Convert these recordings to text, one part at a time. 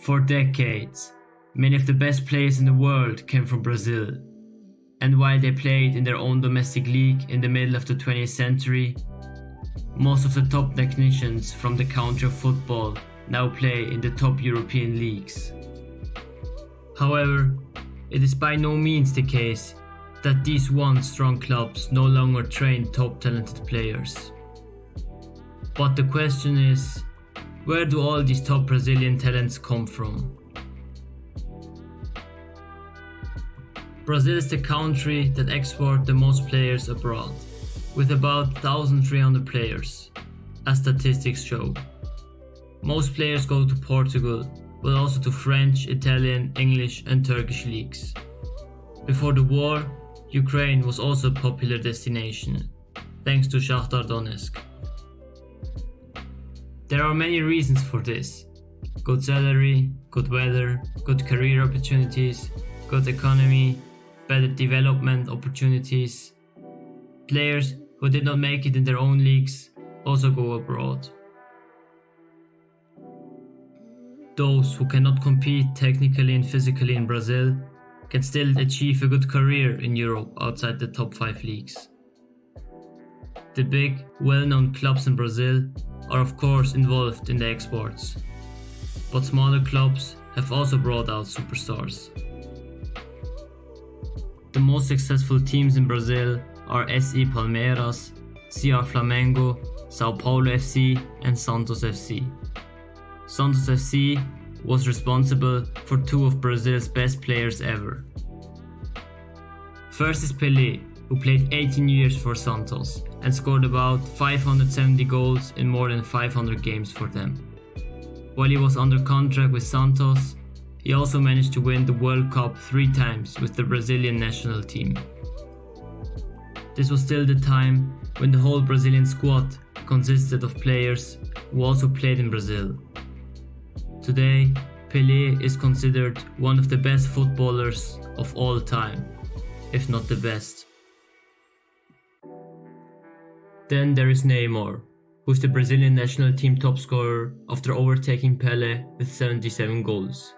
For decades, many of the best players in the world came from Brazil. And while they played in their own domestic league in the middle of the 20th century, most of the top technicians from the country of football now play in the top European leagues. However, it is by no means the case that these once strong clubs no longer train top talented players. But the question is, where do all these top Brazilian talents come from? Brazil is the country that exports the most players abroad, with about 1,300 players, as statistics show. Most players go to Portugal, but also to French, Italian, English and Turkish leagues. Before the war, Ukraine was also a popular destination, thanks to Shakhtar Donetsk. There are many reasons for this: good salary, good weather, good career opportunities, good economy, better development opportunities. Players who did not make it in their own leagues also go abroad. Those who cannot compete technically and physically in Brazil can still achieve a good career in Europe outside the top 5 leagues. The big, well-known clubs in Brazil are of course involved in the exports, but smaller clubs have also brought out superstars. The most successful teams in Brazil are SE Palmeiras, CR Flamengo, Sao Paulo FC and Santos FC. Santos FC was responsible for 2 of Brazil's best players ever. First is Pelé, who played 18 years for Santos and scored about 570 goals in more than 500 games for them. While he was under contract with Santos, he also managed to win the World Cup 3 times with the Brazilian national team. This was still the time when the whole Brazilian squad consisted of players who also played in Brazil. Today, Pelé is considered one of the best footballers of all time, if not the best. Then there is Neymar, who's the Brazilian national team top scorer after overtaking Pelé with 77 goals.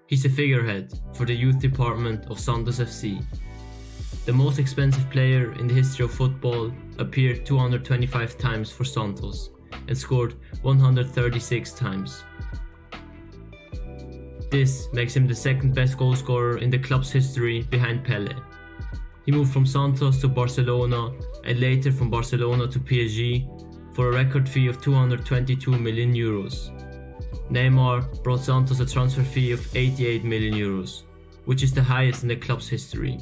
He's a figurehead for the youth department of Santos FC. The most expensive player in the history of football appeared 225 times for Santos and scored 136 times. This makes him the second best goal scorer in the club's history behind Pelé. He moved from Santos to Barcelona and later from Barcelona to PSG for a record fee of 222 million euros. Neymar brought Santos a transfer fee of 88 million euros, which is the highest in the club's history.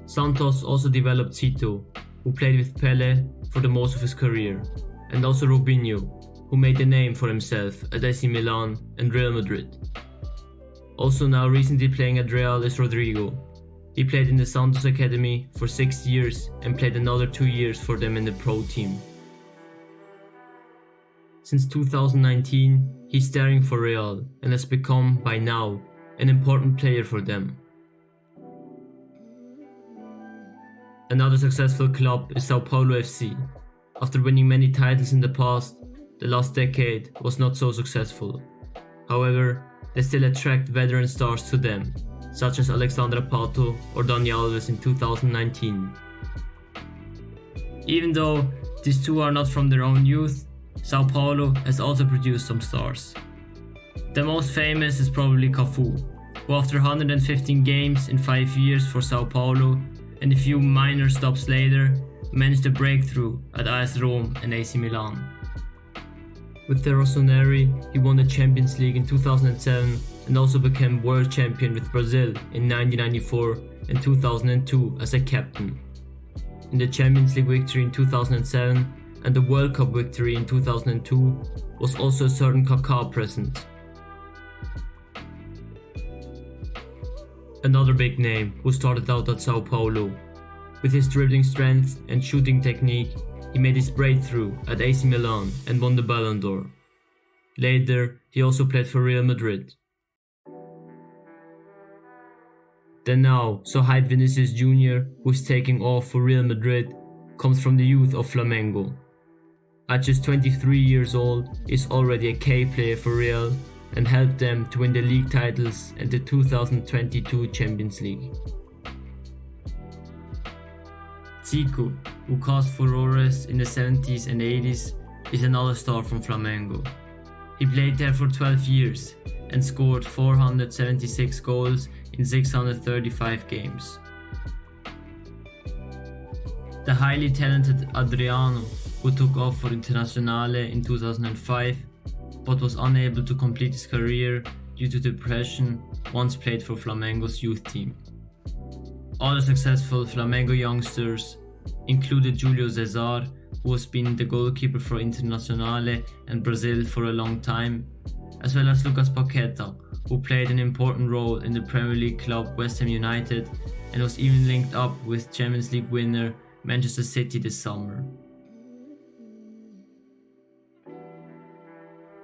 Santos also developed Zito, who played with Pelé for the most of his career, and also Robinho, who made a name for himself at AC Milan and Real Madrid. Also now recently playing at Real is Rodrigo. He played in the Santos Academy for 6 years and played another 2 years for them in the pro team. Since 2019, he's starring for Real and has become, by now, an important player for them. Another successful club is Sao Paulo FC. After winning many titles in the past, the last decade was not so successful. However, they still attract veteran stars to them, such as Alexandre Pato or Dani Alves in 2019. Even though these two are not from their own youth, Sao Paulo has also produced some stars. The most famous is probably Cafu, who after 115 games in 5 years for Sao Paulo and a few minor stops later managed a breakthrough at AS Rome and AC Milan. With the Rossoneri, he won the Champions League in 2007 and also became world champion with Brazil in 1994 and 2002 as a captain. In the Champions League victory in 2007 and the World Cup victory in 2002 was also a certain Kaká present. Another big name who started out at Sao Paulo. With his dribbling strength and shooting technique, he made his breakthrough at AC Milan and won the Ballon d'Or. Later, he also played for Real Madrid. The now so hyped Vinicius Jr., who is taking off for Real Madrid, comes from the youth of Flamengo. At just 23 years old, he's already a key player for Real and helped them to win the league titles and the 2022 Champions League. Zico, who caused furores in the 70s and 80s, is another star from Flamengo. He played there for 12 years and scored 476 goals in 635 games. The highly talented Adriano, who took off for Internazionale in 2005 but was unable to complete his career due to depression, once played for Flamengo's youth team. Other successful Flamengo youngsters included Julio Cesar, who has been the goalkeeper for Internazionale and Brazil for a long time, as well as Lucas Paqueta, who played an important role in the Premier League club West Ham United and was even linked up with Champions League winner Manchester City this summer.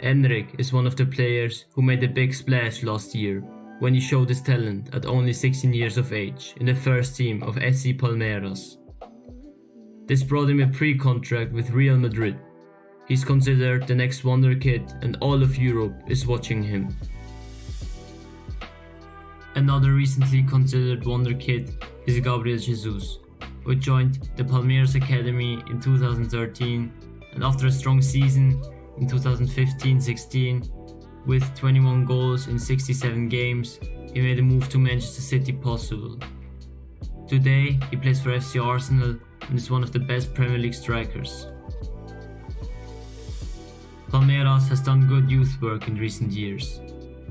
Enric is one of the players who made a big splash last year when he showed his talent at only 16 years of age in the first team of SC Palmeiras. This brought him a pre-contract with Real Madrid. He's considered the next wonder kid and all of Europe is watching him. Another recently considered wonder kid is Gabriel Jesus, who joined the Palmeiras Academy in 2013 and after a strong season in 2015-16 with 21 goals in 67 games, he made a move to Manchester City possible. Today he plays for FC Arsenal and is one of the best Premier League strikers. Palmeiras has done good youth work in recent years.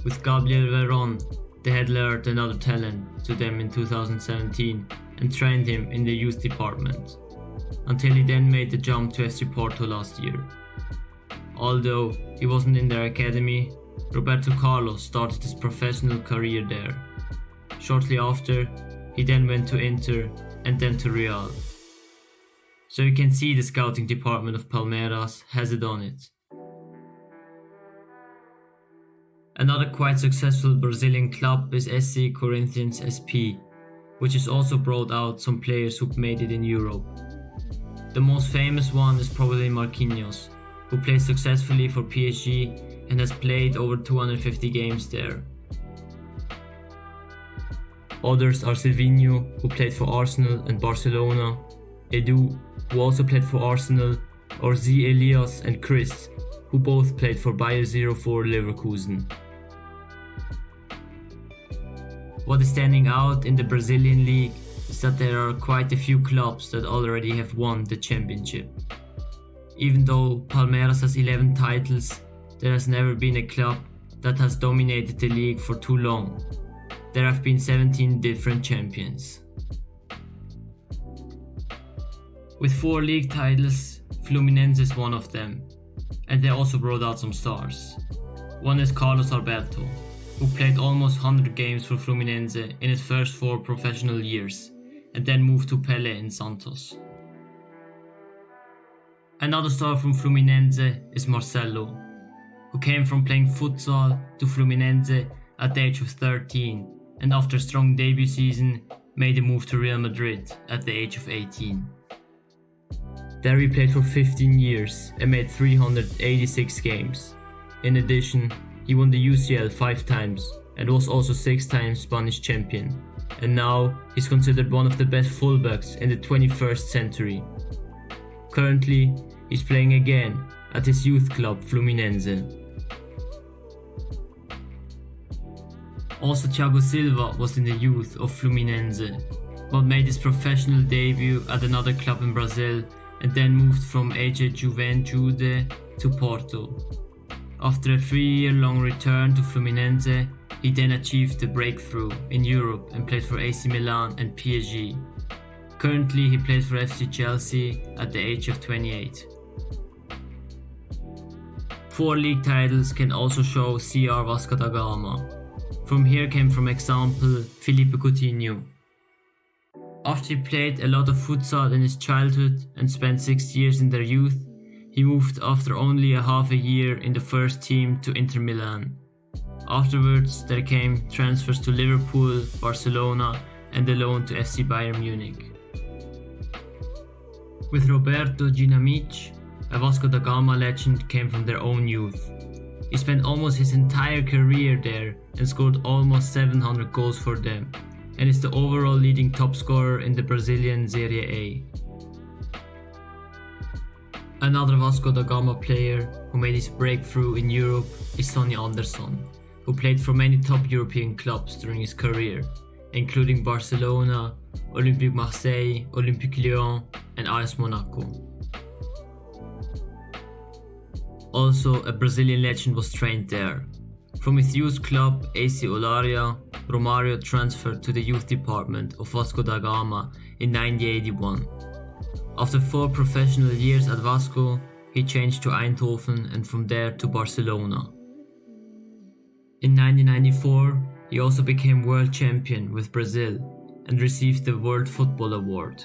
With Gabriel Veron, they had lured another talent to them in 2017 and trained him in the youth department, until he then made the jump to FC Porto last year. Although he wasn't in their academy, Roberto Carlos started his professional career there. Shortly after, he then went to Inter and then to Real. So you can see the scouting department of Palmeiras has it on it. Another quite successful Brazilian club is SC Corinthians SP, which has also brought out some players who've made it in Europe. The most famous one is probably Marquinhos, who plays successfully for PSG and has played over 250 games there. Others are Silvinho, who played for Arsenal and Barcelona, Edu, who also played for Arsenal, or Z Elias and Chris, who both played for Bayer 04 Leverkusen. What is standing out in the Brazilian league is that there are quite a few clubs that already have won the championship. Even though Palmeiras has 11 titles, there has never been a club that has dominated the league for too long. There have been 17 different champions. With 4 league titles, Fluminense is one of them, and they also brought out some stars. One is Carlos Alberto, who played almost 100 games for Fluminense in his first 4 professional years, and then moved to Pelé in Santos. Another star from Fluminense is Marcelo, who came from playing futsal to Fluminense at the age of 13, and after a strong debut season, made a move to Real Madrid at the age of 18. There he played for 15 years and made 386 games. In addition, he won the UCL 5 times and was also 6 times Spanish champion. And now he's considered one of the best fullbacks in the 21st century. Currently, he's playing again at his youth club Fluminense. Also Thiago Silva was in the youth of Fluminense, but made his professional debut at another club in Brazil and then moved from AJ Juventude to Porto. After a 3-year-long return to Fluminense, he then achieved the breakthrough in Europe and played for AC Milan and PSG. Currently he plays for FC Chelsea at the age of 28. 4 league titles can also show CR Vasco da Gama. From here came, for example, Felipe Coutinho. After he played a lot of futsal in his childhood and spent 6 years in their youth, he moved after only a half a year in the first team to Inter Milan. Afterwards there came transfers to Liverpool, Barcelona and a loan to FC Bayern Munich. With Roberto Ginamich, a Vasco da Gama legend, came from their own youth. He spent almost his entire career there and scored almost 700 goals for them, and is the overall leading top scorer in the Brazilian Serie A. Another Vasco da Gama player who made his breakthrough in Europe is Sonny Andersson, who played for many top European clubs during his career, including Barcelona, Olympique Marseille, Olympique Lyon and AS Monaco. Also, a Brazilian legend was trained there. From his youth club AC Olaria, Romario transferred to the youth department of Vasco da Gama in 1981. After 4 professional years at Vasco, he changed to Eindhoven and from there to Barcelona. In 1994, he also became world champion with Brazil and received the World Football Award.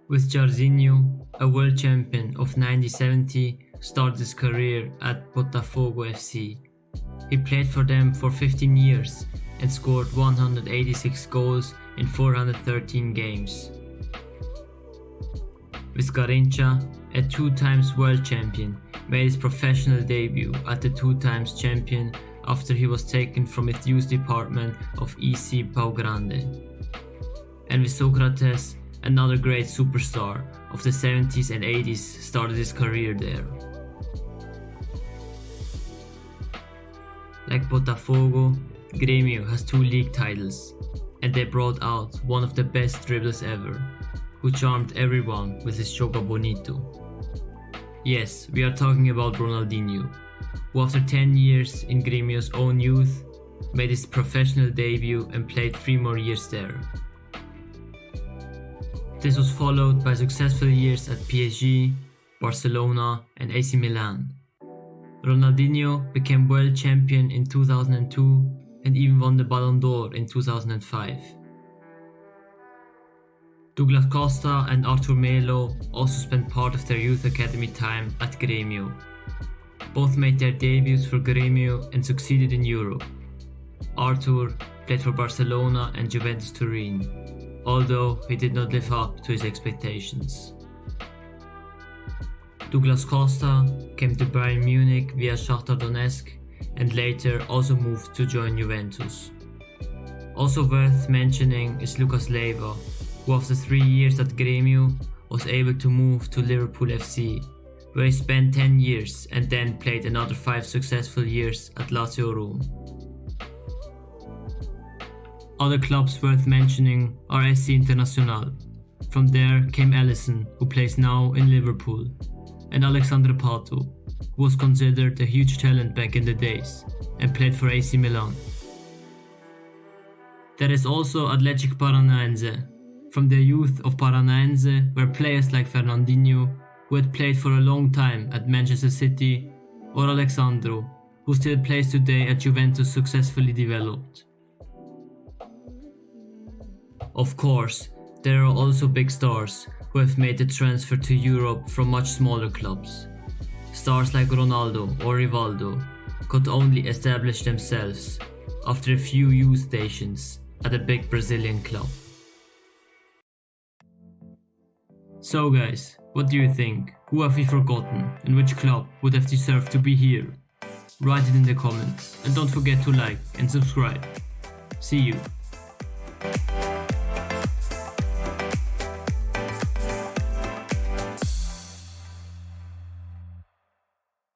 With Jairzinho, a world champion of 1970, started his career at Botafogo FC. He played for them for 15 years and scored 186 goals in 413 games. With Garrincha, a 2-times world champion, made his professional debut at the 2-times champion after he was taken from his youth department of EC Pau Grande. And with Socrates, another great superstar of the 70s and 80s, started his career there. Like Botafogo, Grêmio has 2 league titles, and they brought out one of the best dribblers ever, who charmed everyone with his Joga Bonito. Yes, we are talking about Ronaldinho, who after 10 years in Grêmio's own youth, made his professional debut and played 3 more years there. This was followed by successful years at PSG, Barcelona and AC Milan. Ronaldinho became world champion in 2002 and even won the Ballon d'Or in 2005. Douglas Costa and Arthur Melo also spent part of their youth academy time at Grêmio. Both made their debuts for Grêmio and succeeded in Europe. Arthur played for Barcelona and Juventus Turin, although he did not live up to his expectations. Douglas Costa came to Bayern Munich via Shakhtar Donetsk and later also moved to join Juventus. Also worth mentioning is Lucas Leiva, who after 3 years at Grêmio was able to move to Liverpool FC, where he spent 10 years and then played another 5 successful years at Lazio Rome. Other clubs worth mentioning are SC Internacional. From there came Alisson, who plays now in Liverpool, and Alexandre Pato, who was considered a huge talent back in the days and played for AC Milan. There is also Atlético Paranaense. From the youth of Paranaense were players like Fernandinho, who had played for a long time at Manchester City, or Alexandro, who still plays today at Juventus, successfully developed. Of course, there are also big stars who have made the transfer to Europe from much smaller clubs. Stars like Ronaldo or Rivaldo could only establish themselves after a few youth stations at a big Brazilian club. So guys, what do you think? Who have we forgotten and which club would have deserved to be here? Write it in the comments and don't forget to like and subscribe. See you.